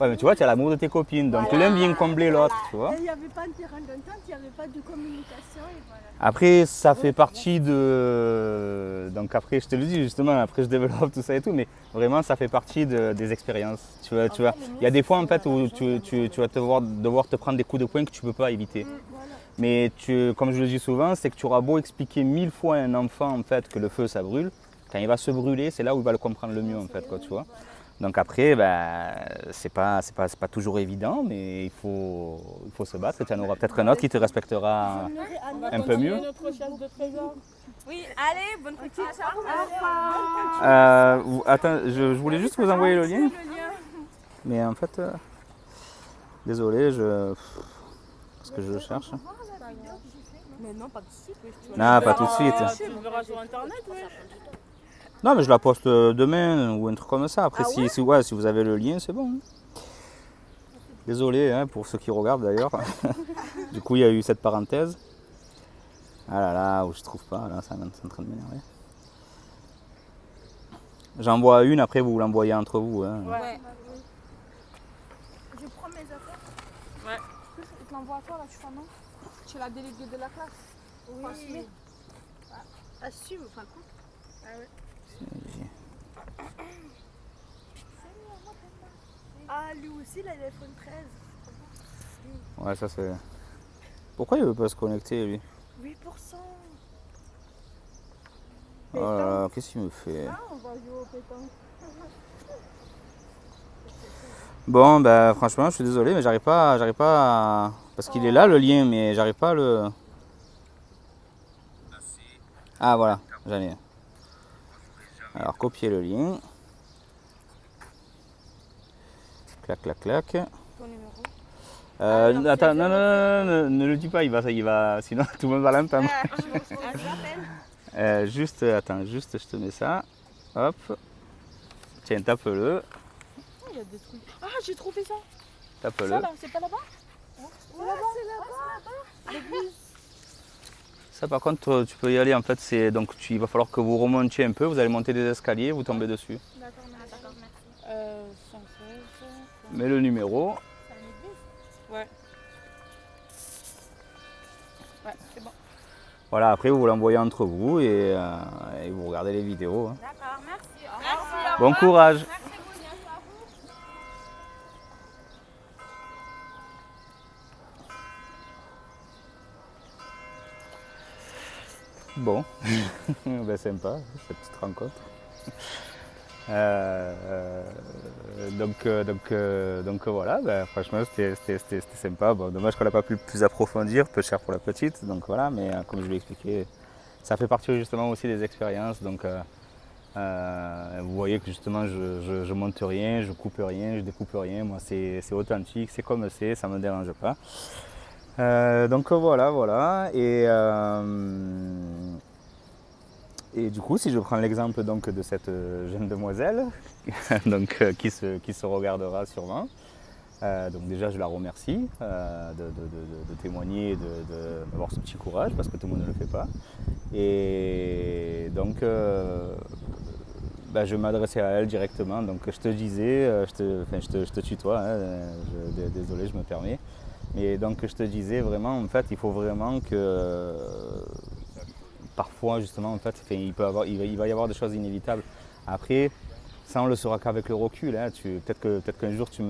Ouais, mais tu vois, tu as l'amour de tes copines. Donc l'un vient combler l'autre, tu vois. il n'y avait pas de terrain d'entente, il n'y avait pas de communication et voilà. Après, ça fait partie de... Donc après, je te le dis justement, après je développe tout ça et tout, mais vraiment, ça fait partie des expériences. Tu vois, il y a des fois en fait où tu vas devoir te prendre des coups de poing que tu ne peux pas éviter. Voilà. Mais comme je le dis souvent, c'est que tu auras beau expliquer 1000 fois à un enfant en fait que le feu ça brûle, quand il va se brûler, c'est là où il va le comprendre le mieux en fait, quoi, tu vois. Donc après, c'est pas toujours évident, mais il faut se battre. Tu en auras peut-être un autre qui te respectera un peu mieux. Oui, allez, bonne continuation. Attends, je voulais juste vous envoyer le lien, mais en fait, désolé, parce que je le cherche. Mais non, pas tout de suite. Non, pas tout de suite. Tu le verras sur internet, oui. Non, mais je la poste demain ou un truc comme ça. Après, si vous avez le lien, c'est bon. Désolé hein, pour ceux qui regardent d'ailleurs. Du coup, il y a eu cette parenthèse. Ah là là, où je trouve pas, là, c'est en train de m'énerver. J'envoie une, après vous l'envoyez entre vous. Hein. Ouais. Je prends mes affaires. Ouais. Tu te l'envoies à toi là, tu fais non? Tu es la déléguée de la classe. Oui. assumer. Assume, enfin quoi. Ah, lui aussi, il a l'iPhone 13. Ouais, ça c'est... Pourquoi il veut pas se connecter, lui? 8%. Oh là là, qu'est-ce qu'il me fait? On va jouer au pétanque. Bon, bah franchement, je suis désolé, mais j'arrive pas à... Parce qu'il est là, le lien, mais j'arrive pas à le... Ah, voilà, j'en ai. Alors, copier le lien. Clac, clac, clac. Ton numéro. Attends, non, ne le dis pas, il va, sinon tout le monde va l'entendre. Attends, je te mets ça. Hop. Tiens, tape-le. Il y a des trucs. Ah, j'ai trouvé ça. Tape-le. Ça là, c'est pas là-bas? C'est là-bas. Ça, par contre, tu peux y aller. En fait, donc il va falloir que vous remontiez un peu. Vous allez monter des escaliers, vous tombez dessus. D'accord, merci. 116. Mets le numéro. C'est une église? Ouais. Ouais, c'est bon. Voilà, après vous l'envoyez entre vous et vous regardez les vidéos. Hein. D'accord, merci. Merci. Bon courage. Bon, ben, sympa cette petite rencontre. Donc voilà, ben, franchement c'était sympa. Bon, dommage qu'on n'a pas pu plus approfondir, peu cher pour la petite. Donc voilà, mais comme je l'ai expliqué, ça fait partie justement aussi des expériences. Donc vous voyez que justement je monte rien, je coupe rien, je découpe rien. Moi c'est authentique, c'est comme c'est, ça ne me dérange pas. Donc voilà. Et du coup, si je prends l'exemple donc de cette jeune demoiselle donc, qui se regardera sûrement, donc déjà je la remercie de témoigner et d'avoir ce petit courage parce que tout le monde ne le fait pas. Et donc je vais m'adresser à elle directement. Donc je te disais, je te tutoie, hein, désolé, je me permets. Mais donc je te disais vraiment, en fait, il faut vraiment que parfois justement, en fait, il va y avoir des choses inévitables. Après, ça on le saura qu'avec le recul. Hein. Peut-être qu'un jour tu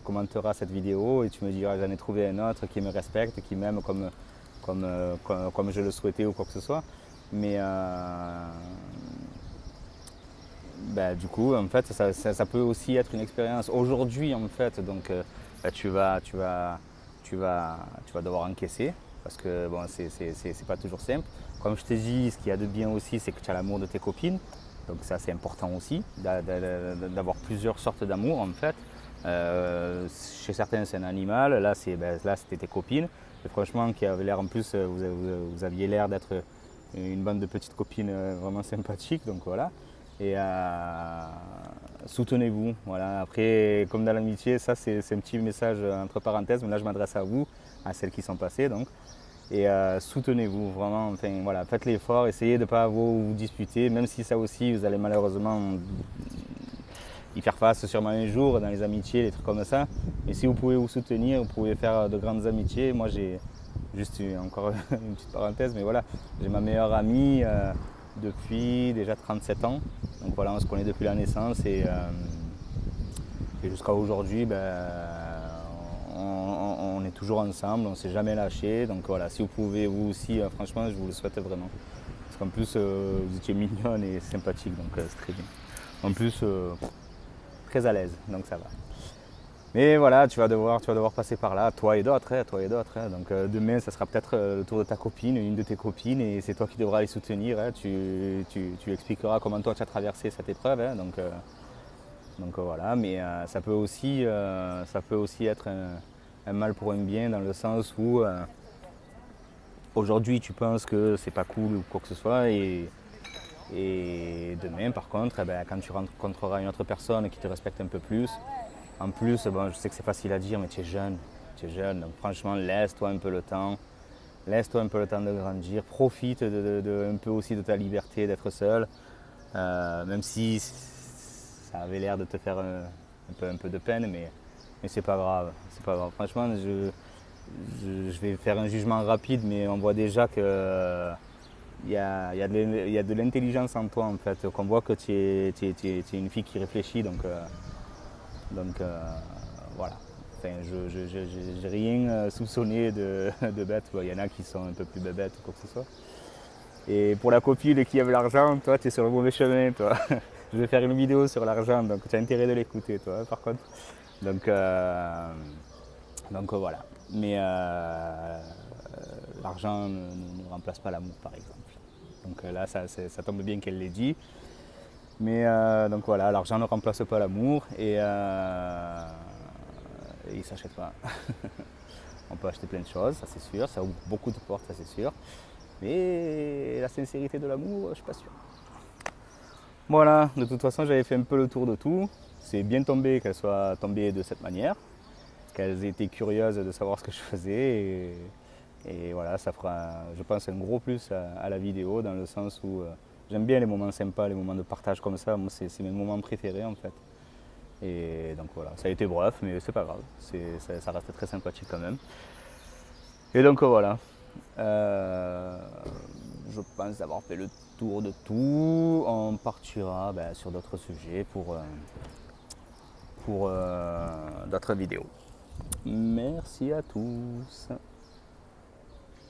commenteras cette vidéo et tu me diras j'en ai trouvé un autre qui me respecte, qui m'aime comme je le souhaitais ou quoi que ce soit. Mais du coup, en fait, ça peut aussi être une expérience. Aujourd'hui, en fait, donc tu vas devoir encaisser parce que bon, c'est pas toujours simple. Comme je t'ai dit, ce qu'il y a de bien aussi, c'est que tu as l'amour de tes copines. Donc ça, c'est important aussi, d'avoir plusieurs sortes d'amour en fait. Chez certains, c'est un animal. Là, c'était tes copines. Et franchement, qui avait l'air en plus, vous aviez l'air d'être une bande de petites copines vraiment sympathiques. Donc voilà. Et soutenez-vous. Voilà. Après, comme dans l'amitié, ça c'est un petit message entre parenthèses, mais là je m'adresse à vous, à celles qui sont passées donc. Et soutenez-vous vraiment, enfin voilà, faites l'effort, essayez de ne pas vous disputer, même si ça aussi vous allez malheureusement y faire face sûrement un jour dans les amitiés, les trucs comme ça. Mais si vous pouvez vous soutenir, vous pouvez faire de grandes amitiés. Moi j'ai juste encore une petite parenthèse, mais voilà, j'ai ma meilleure amie depuis déjà 37 ans. Donc voilà, on se connaît depuis la naissance et jusqu'à aujourd'hui, on est toujours ensemble, on ne s'est jamais lâché. Donc voilà, si vous pouvez vous aussi, franchement, je vous le souhaite vraiment. Parce qu'en plus, vous étiez mignonne et sympathique, donc c'est très bien. En plus, très à l'aise, donc ça va. Mais voilà, tu vas devoir passer par là, toi et d'autres. Hein. Donc demain, ça sera peut-être le tour de ta copine, une de tes copines, et c'est toi qui devras les soutenir. Hein. Tu expliqueras comment toi tu as traversé cette épreuve. Hein. Donc voilà, mais ça peut aussi être un mal pour un bien dans le sens où aujourd'hui tu penses que c'est pas cool ou quoi que ce soit et demain par contre, quand tu rencontreras une autre personne qui te respecte un peu plus, en plus, je sais que c'est facile à dire mais tu es jeune, donc franchement laisse-toi un peu le temps. Laisse-toi un peu le temps de grandir, profite un peu aussi de ta liberté d'être seul, même si ça avait l'air de te faire un peu de peine, mais c'est pas grave. Franchement, je vais faire un jugement rapide, mais on voit déjà que il y a de l'intelligence en toi en fait, qu'on voit que tu es une fille qui réfléchit, donc voilà. Enfin, je n'ai rien soupçonné de bête. Il y en a qui sont un peu plus bébêtes ou quoi que ce soit. Et pour la copine qui aime l'argent, toi tu es sur le mauvais chemin, toi. Je vais faire une vidéo sur l'argent, donc tu as intérêt de l'écouter, toi, par contre. Donc voilà. Mais l'argent ne remplace pas l'amour, par exemple. Donc là, ça tombe bien qu'elle l'ait dit. Mais donc voilà, l'argent ne remplace pas l'amour et il ne s'achète pas. On peut acheter plein de choses, ça c'est sûr, ça ouvre beaucoup de portes, ça c'est sûr. Mais la sincérité de l'amour, je ne suis pas sûr. Voilà, de toute façon j'avais fait un peu le tour de tout. C'est bien tombé qu'elles soient tombées de cette manière, qu'elles aient été curieuses de savoir ce que je faisais. Et voilà, ça fera, je pense, un gros plus à la vidéo dans le sens où j'aime bien les moments sympas, les moments de partage comme ça. Moi, c'est mes moments préférés en fait. Et donc voilà, ça a été bref, mais c'est pas grave. Ça reste très sympathique quand même. Et donc voilà. Je pense avoir fait le tour de tout. On partira sur d'autres sujets pour d'autres vidéos. Merci à tous.